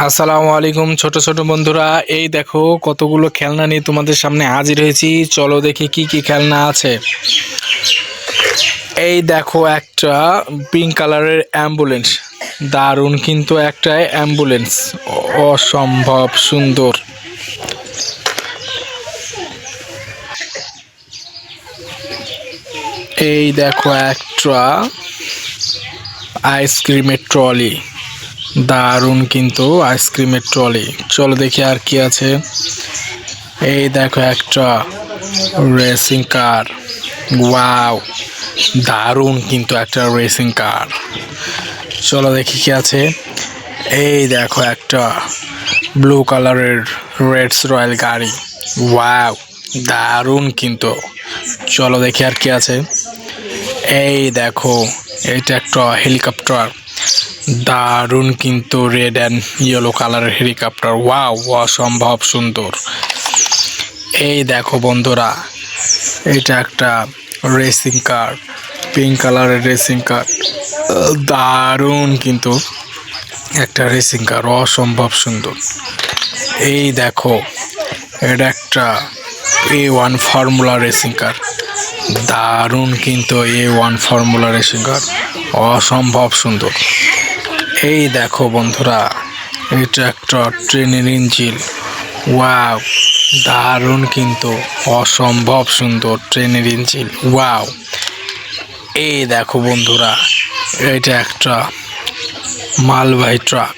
আসসালামু আলাইকুম ছোট ছোট বন্ধুরা, এই দেখো কতগুলো খেলনা নিয়ে তোমাদের সামনে হাজির হয়েছি। চলো দেখি কি কি খেলনা আছে। এই দেখো একটা পিঙ্ক কালারের অ্যাম্বুলেন্স, দারুণ কিন্তু একটা অ্যাম্বুলেন্স, অসম্ভব সুন্দর। এই দেখো একটা আইসক্রিমের ট্রলি, দারুণ কিন্তু আইসক্রিমের ট্রলি। চলো দেখি আর কি আছে। এই দেখো একটা রেসিং কার, ওয়াও দারুণ কিন্তু একটা রেসিং কার। চলো দেখি কি আছে। এই দেখো একটা ব্লু কালারের রেডস রয়্যাল গাড়ি, ওয়াও দারুণ কিন্তু। চলো দেখি আর কি আছে। এই দেখো এটা একটা হেলিকপ্টার, দারুণ কিন্তু রেড অ্যান্ড ইয়েলো কালারের হেলিকপ্টার, ওয়াও অসম্ভব সুন্দর। এই দেখো বন্ধুরা, এটা একটা রেসিং কার, পিঙ্ক কালারের রেসিং কার, দারুণ কিন্তু একটা রেসিং কার, অসম্ভব সুন্দর। এই দেখো এটা একটা A1 ফর্মুলা রেসিং কার, দারুণ কিন্তু A1 ফর্মুলা রেসিং কার, অসম্ভব সুন্দর। এই দেখো বন্ধুরা, এটা একটা ট্রেনের ইঞ্জিন, ওয়াও দারুণ কিন্তু অসম্ভব সুন্দর ট্রেনের ইঞ্জিন, ওয়াও। এই দেখো বন্ধুরা, এটা একটা মালবাহী ট্রাক,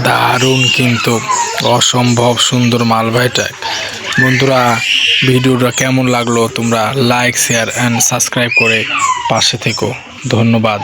দারুণ কিন্তু অসম্ভব সুন্দর মালবাহী ট্রাক। বন্ধুরা, ভিডিওটা কেমন লাগলো তোমরা লাইক শেয়ার অ্যান্ড সাবস্ক্রাইব করে পাশে থেকো। ধন্যবাদ।